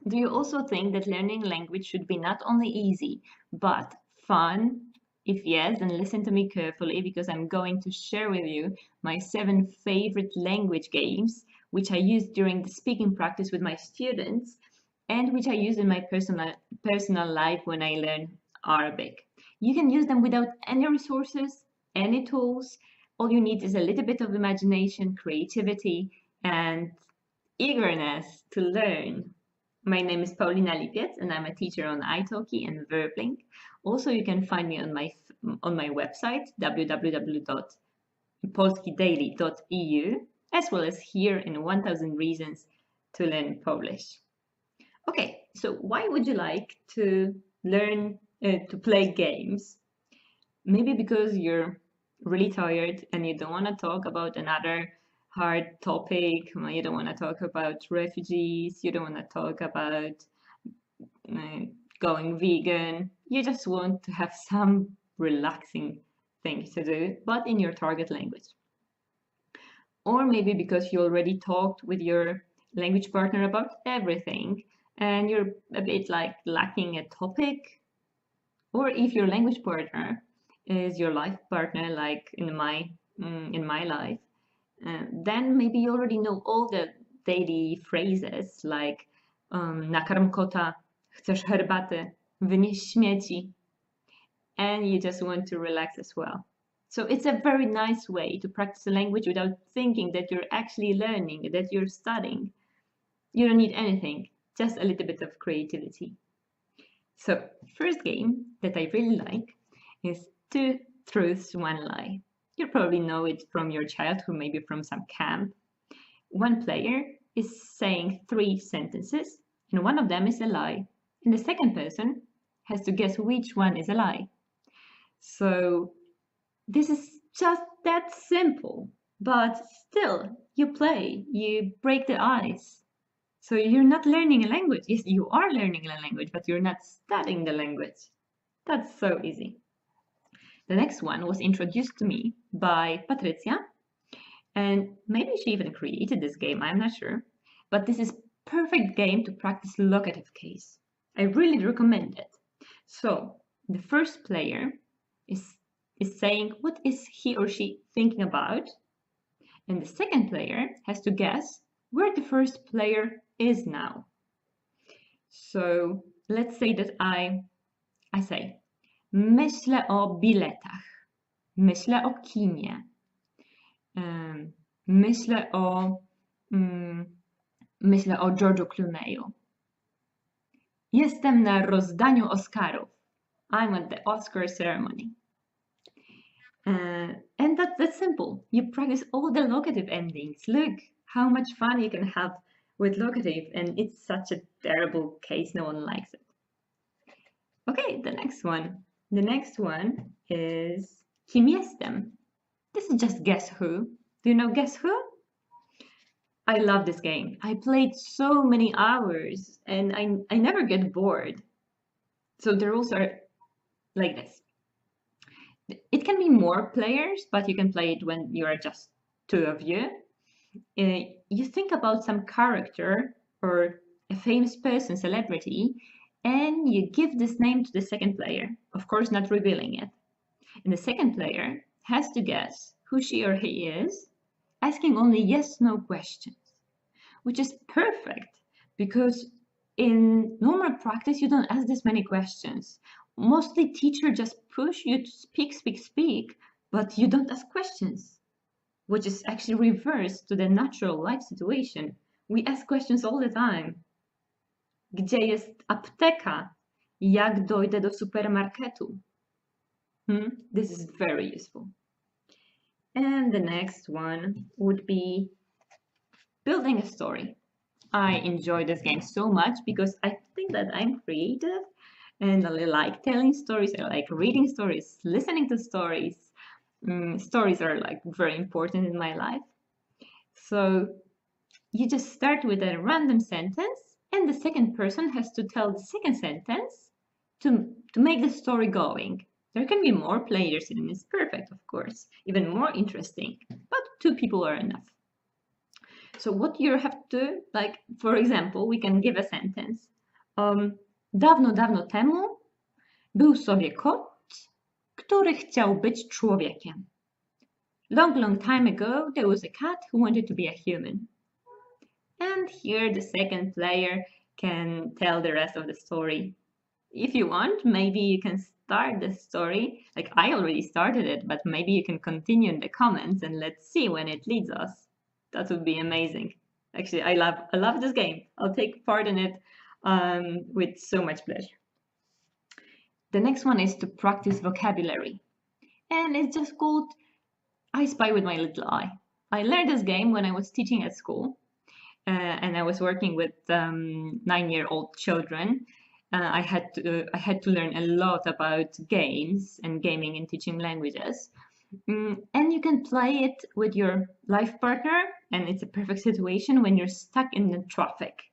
Do you also think that learning language should be not only easy, but fun? If yes, then listen to me carefully because I'm going to share with you my 7 favorite language games, which I use during the speaking practice with my students and which I use in my personal life when I learn Arabic. You can use them without any resources, any tools. All you need is a little bit of imagination, creativity, and eagerness to learn. My name is Paulina Lipiec, and I'm a teacher on italki and Verblink. Also, you can find me on my website www.polskidaily.eu, as well as here in 1000 Reasons to Learn Polish. Okay, so why would you like to learn to play games? Maybe because you're really tired and you don't want to talk about another hard topic. You don't want to talk about refugees. You don't want to talk about going vegan. You just want to have some relaxing things to do, but in your target language. Or maybe because you already talked with your language partner about everything and you're a bit like lacking a topic. Or if your language partner is your life partner, like in my life, then maybe you already know all the daily phrases like nakarm kota, chcesz herbatę, wynieś śmieci, and you just want to relax as well. So it's a very nice way to practice a language without thinking that you're actually learning, that you're studying. You don't need anything, just a little bit of creativity. So first game that I really like is 2 truths, 1 lie. You probably know it from your childhood, maybe from some camp. One player is saying 3 sentences, and one of them is a lie, and the second person has to guess which one is a lie. So this is just that simple, but still, you play, you break the ice. So you're not learning a language. Yes, you are learning a language, but you're not studying the language. That's so easy. The next one was introduced to me by Patricia, and maybe she even created this game, I'm not sure. But this is perfect game to practice locative case. I really recommend it. So the first player is saying what is he or she thinking about, and the second player has to guess where the first player is now. So let's say that I say myślę o biletach, myślę o kinie, myślę o George'u Clooney'u. Jestem na rozdaniu Oscarów. I'm at the Oscar ceremony. And that's simple. You practice all the locative endings. Look how much fun you can have with locative, and it's such a terrible case, no one likes it. Okay, the next one. The next one is Kim jestem? This is just Guess Who. Do you know Guess Who? I love this game. I played so many hours and I never get bored. So the rules are like this. It can be more players, but you can play it when you are just 2 of you. You think about some character or a famous person, celebrity, and you give this name to the second player, of course not revealing it. And the second player has to guess who she or he is, asking only yes/no questions, which is perfect because in normal practice you don't ask this many questions. Mostly teachers just push you to speak, but you don't ask questions, which is actually reverse to the natural life situation. We ask questions all the time. Gdzie jest apteka? Jak dojdę do supermarketu? This is very useful. And the next one would be building a story. I enjoy this game so much because I think that I'm creative and I like telling stories. I like reading stories, listening to stories. Stories are like very important in my life. So you just start with a random sentence and the second person has to tell the second sentence to make the story going. There can be more players and it's perfect, of course, even more interesting, but 2 people are enough. So what you have to, like, for example, we can give a sentence. Dawno, dawno temu był sobie kot, który chciał być człowiekiem. Long, long time ago, there was a cat who wanted to be a human. And here the second player can tell the rest of the story. If you want, maybe you can start the story. Like I already started it, but maybe you can continue in the comments and let's see when it leads us. That would be amazing. Actually, I love this game. I'll take part in it with so much pleasure. The next one is to practice vocabulary. And it's just called I Spy with My Little Eye. I learned this game when I was teaching at school. And I was working with 9-year-old children. I had to learn a lot about games and gaming and teaching languages. And you can play it with your life partner, and it's a perfect situation when you're stuck in the traffic.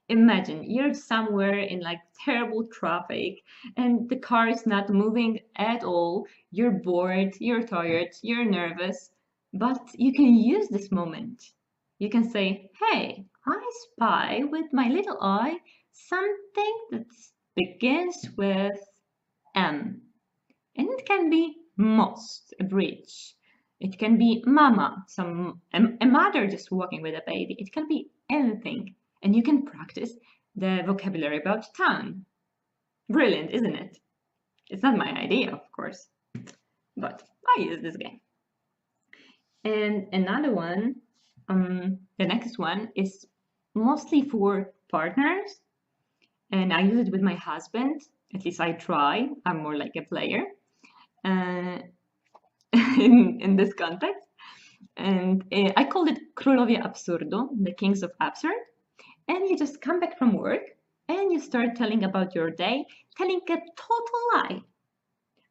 Imagine you're somewhere in like terrible traffic and the car is not moving at all. You're bored, you're tired, you're nervous, but you can use this moment. You can say, hey, I spy with my little eye something that begins with M. And it can be most, a bridge. It can be mama, a mother just walking with a baby. It can be anything. And you can practice the vocabulary about tongue. Brilliant, isn't it? It's not my idea, of course, but I use this game. And another one, the next one is mostly for partners, and I use it with my husband. At least I try. I'm more like a player in this context. And I called it Królowie Absurdu, the Kings of Absurd. And you just come back from work and you start telling about your day, telling a total lie.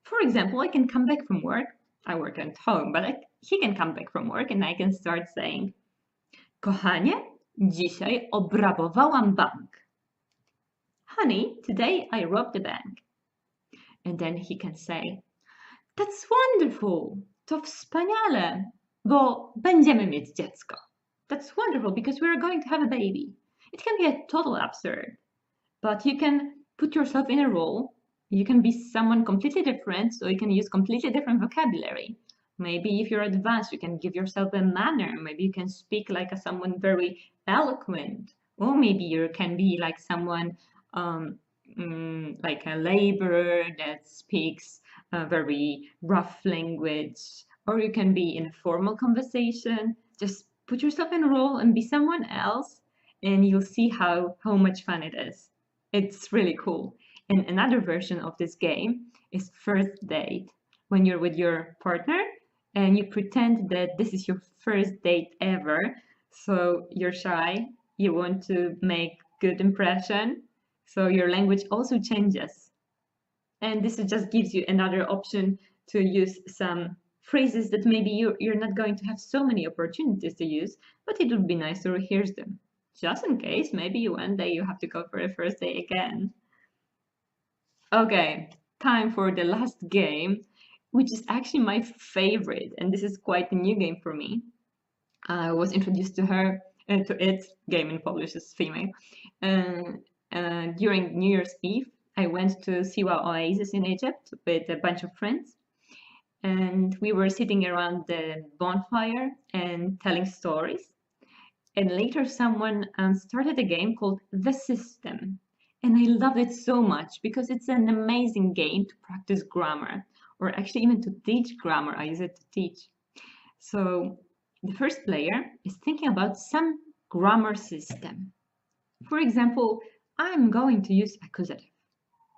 For example, I can come back from work. I work at home, but he can come back from work and I can start saying, Kochanie, dzisiaj obrabowałam bank. Honey, today I robbed the bank. And then he can say, that's wonderful, to wspaniale, bo będziemy mieć dziecko. That's wonderful because we're going to have a baby. It can be a total absurd, but you can put yourself in a role. You can be someone completely different, so you can use completely different vocabulary. Maybe if you're advanced, you can give yourself a manner. Maybe you can speak like someone very eloquent, or maybe you can be like someone like a laborer that speaks a very rough language, or you can be in a formal conversation. Just put yourself in a role and be someone else, and you'll see how much fun it is. It's really cool. And another version of this game is first date, when you're with your partner and you pretend that this is your first date ever. So you're shy, you want to make good impression, so your language also changes. And this just gives you another option to use some phrases that maybe you're not going to have so many opportunities to use, but it would be nice to rehearse them. Just in case, maybe one day you have to go for a first date again. Okay, time for the last game, which is actually my favorite, and this is quite a new game for me. I was introduced to it, game in Polish is female, during New Year's Eve. I went to Siwa Oasis in Egypt with a bunch of friends, and we were sitting around the bonfire and telling stories. And later someone started a game called The System. And I love it so much because it's an amazing game to practice grammar, or actually even to teach grammar. I use it to teach. So the first player is thinking about some grammar system. For example, I'm going to use accusative.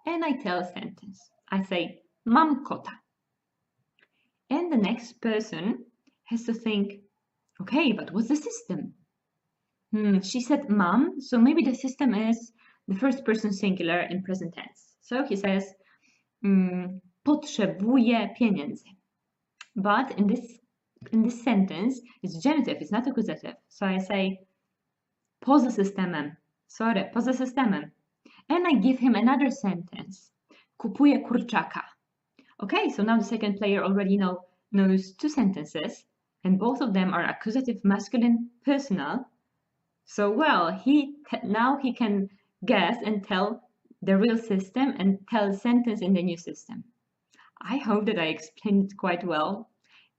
And I tell a sentence. I say, mam kota. And the next person has to think, okay, but what's the system? She said mam, so maybe the system is the first person singular in present tense. So he says, potrzebuję pieniędzy. But in this sentence, it's genitive, it's not accusative. So I say, poza systemem. Sorry, poza systemem. And I give him another sentence. Kupuję kurczaka. Okay, so now the second player already knows two sentences, and both of them are accusative, masculine, personal. So well, now he can guess and tell the real system and tell a sentence in the new system. I hope that I explained it quite well.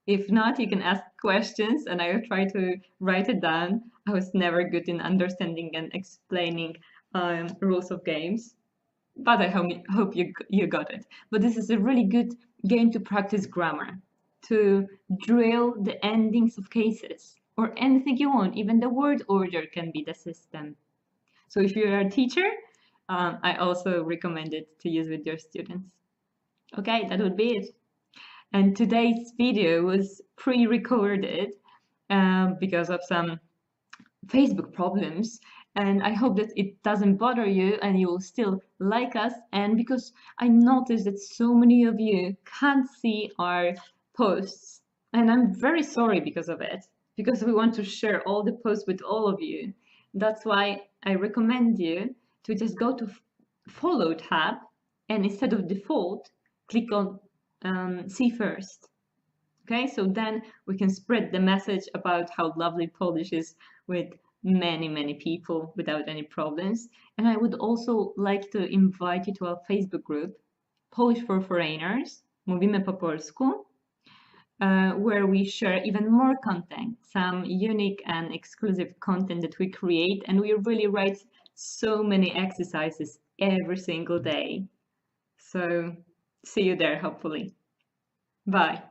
If not, you can ask questions and I will try to write it down. I was never good in understanding and explaining rules of games, but I hope you got it. But this is a really good game to practice grammar, to drill the endings of cases, or anything you want. Even the word order can be the system. So if you're a teacher, I also recommend it to use with your students. Okay, that would be it. And today's video was pre-recorded because of some Facebook problems. And I hope that it doesn't bother you and you will still like us. And because I noticed that so many of you can't see our posts, and I'm very sorry because of it, because we want to share all the posts with all of you. That's why I recommend you to just go to Follow tab and instead of default, click on See First. Okay, so then we can spread the message about how lovely Polish is with many people without any problems. And I would also like to invite you to our Facebook group, Polish for Foreigners, Mówimy po polsku, where we share even more content, some unique and exclusive content that we create, and we really write so many exercises every single day. So see you there, hopefully. Bye.